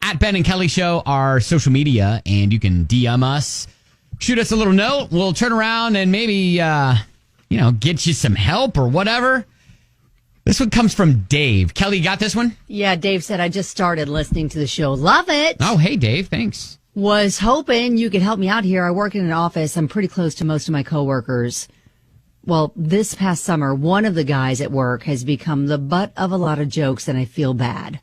At Ben and Kelly Show, our social media, and you can DM us. Shoot us a little note. We'll turn around and maybe, get you some help or whatever. This one comes from Dave. Kelly, you got this one? Yeah, Dave said, I just started listening to the show. Love it. Oh, hey, Dave. Thanks. Was hoping you could help me out here. I work in an office. I'm pretty close to most of my coworkers. Well, this past summer, one of the guys at work has become the butt of a lot of jokes, and I feel bad.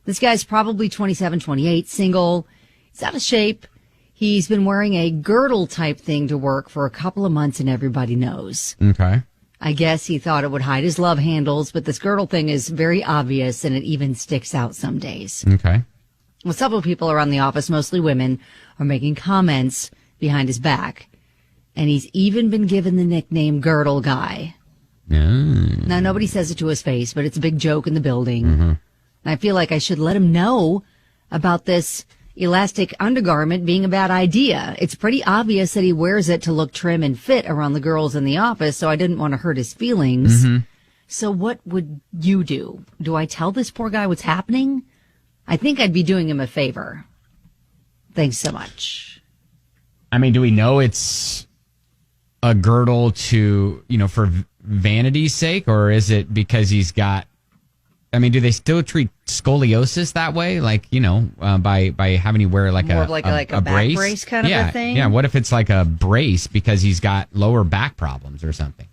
This guy's probably 27, 28, single. He's out of shape. He's been wearing a girdle type thing to work for a couple of months, and everybody knows. Okay. I guess he thought it would hide his love handles, but this girdle thing is very obvious, and it even sticks out some days. Okay. Well, several people around the office, mostly women, are making comments behind his back. And he's even been given the nickname Girdle Guy. Now, nobody says it to his face, but it's a big joke in the building. And I feel like I should let him know about this elastic undergarment being a bad idea. It's pretty obvious that he wears it to look trim and fit around the girls in the office, so I didn't want to hurt his feelings. So what would you do? Do I tell this poor guy what's happening? I think I'd be doing him a favor. Thanks so much. I mean, do we know it's a girdle to, for vanity's sake, or is it because he's got, do they still treat scoliosis that way? Like, by having you wear like more a, of like a back brace? kind of a thing? Yeah. What if it's like a brace because he's got lower back problems or something?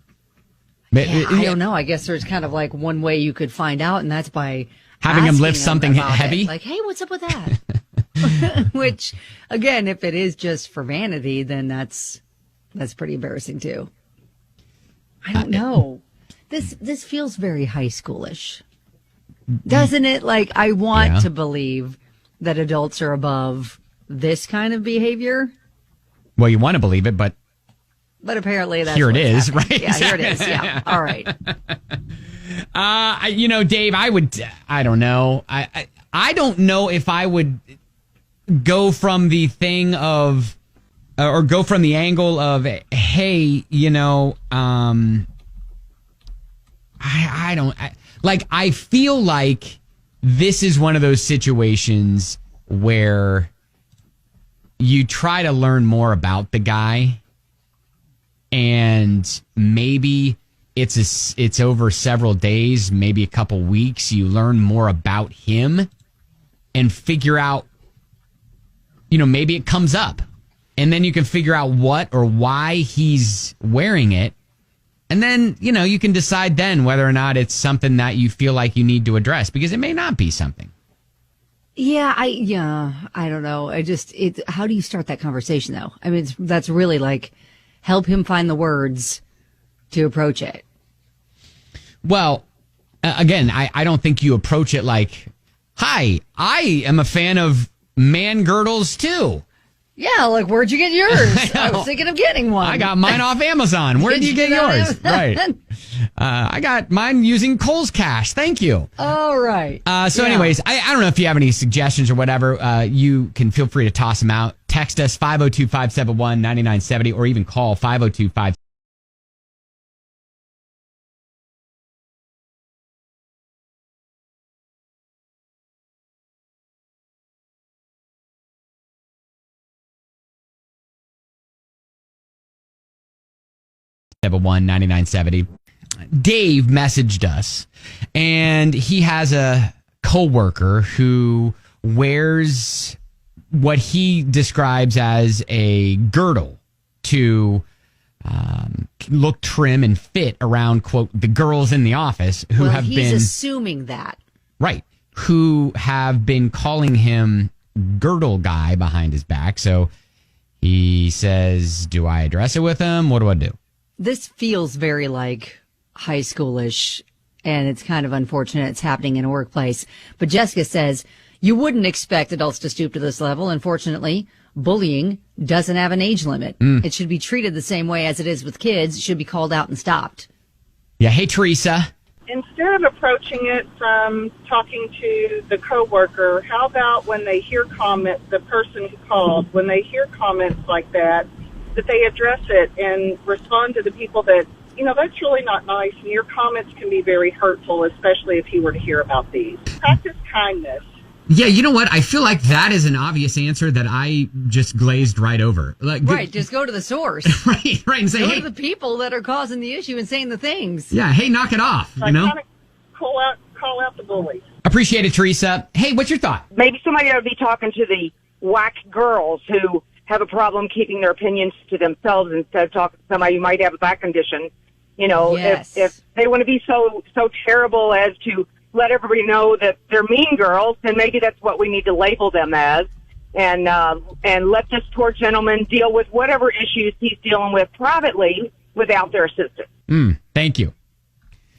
Yeah, I don't know. I guess there's kind of like one way you could find out, and that's by having him lift something heavy. Like, hey, what's up with that? Which, again, if it is just for vanity, then that's pretty embarrassing too. I don't know. This feels very high schoolish, doesn't it? Like, I want to believe that adults are above this kind of behavior. Well, you want to believe it, but apparently that's here it is, happening. right? Yeah, here it is. Yeah. All right. Dave, I don't know. I don't know if I would go from the thing of, or go from the angle of, hey, I feel like this is one of those situations where you try to learn more about the guy, and maybe it's over several days, maybe a couple weeks. You learn more about him and figure out, maybe it comes up, and then you can figure out what or why he's wearing it. And then, you can decide then whether or not it's something that you feel like you need to address, because it may not be something. Yeah, I don't know. How do you start that conversation though? I mean, that's really like help him find the words to approach it. Well, again, I don't think you approach it like, hi, I am a fan of man girdles too. Yeah, like, where'd you get yours? I was thinking of getting one. I got mine off Amazon. Where did you get yours? Right. I got mine using Kohl's Cash. Thank you. All right. Anyways, I don't know if you have any suggestions or whatever. You can feel free to toss them out. Text us 502-571-9970 or even call 502-5. Dave messaged us, and he has a coworker who wears what he describes as a girdle to look trim and fit around, quote, the girls in the office who he's assuming that. Right. Who have been calling him Girdle Guy behind his back. So he says, do I address it with him? What do I do? This feels very like high schoolish, and it's kind of unfortunate it's happening in a workplace. But Jessica says, you wouldn't expect adults to stoop to this level. Unfortunately, bullying doesn't have an age limit. It should be treated the same way as it is with kids. It should be called out and stopped. Yeah. Hey, Teresa. Instead of approaching it from talking to the coworker, how about when they hear the person who called, when they hear comments like that they address it and respond to the people that, that's really not nice, and your comments can be very hurtful, especially if he were to hear about these. Practice kindness. Yeah, you know what? I feel like that is an obvious answer that I just glazed right over. Like, right, just go to the source. right, and say, go hey, to the people that are causing the issue and saying the things. Yeah, hey, knock it off, you know? Kind of call out the bullies. Appreciate it, Teresa. Hey, what's your thought? Maybe somebody ought to be talking to the whack girls who have a problem keeping their opinions to themselves instead of talking to somebody who might have a back condition. You know, yes. if they want to be so terrible as to let everybody know that they're mean girls, then maybe that's what we need to label them as, and let this poor gentleman deal with whatever issues he's dealing with privately without their assistance. Thank you.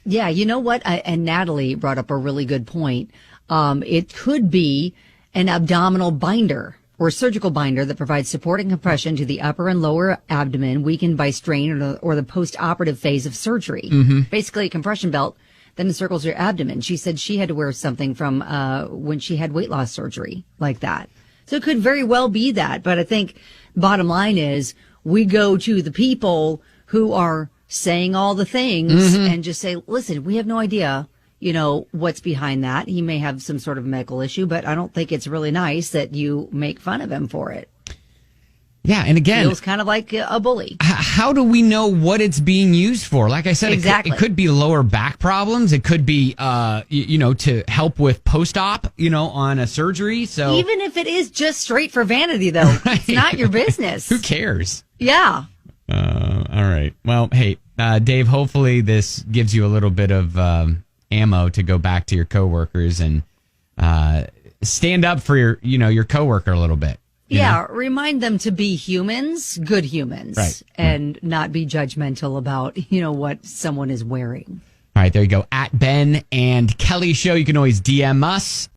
Yeah, you know what? And Natalie brought up a really good point. It could be an abdominal binder or surgical binder that provides support and compression to the upper and lower abdomen weakened by strain or the post-operative phase of surgery. Mm-hmm. Basically, a compression belt that encircles your abdomen. She said she had to wear something from when she had weight loss surgery like that. So it could very well be that. But I think bottom line is we go to the people who are saying all the things and just say, listen, we have no idea, you know, what's behind that. He may have some sort of medical issue, but I don't think it's really nice that you make fun of him for it. Yeah, and again, feels kind of like a bully. How do we know what it's being used for? Like I said, exactly. It could be lower back problems. It could be, to help with post-op, on a surgery. So even if it is just straight for vanity, though, right. It's not your business. Who cares? Yeah. All right. Well, hey, Dave, hopefully this gives you a little bit of ammo to go back to your coworkers and stand up for your coworker a little bit. Yeah, remind them to be humans, good humans, right. And not be judgmental about, what someone is wearing. All right, there you go. At Ben and Kelly Show, you can always DM us.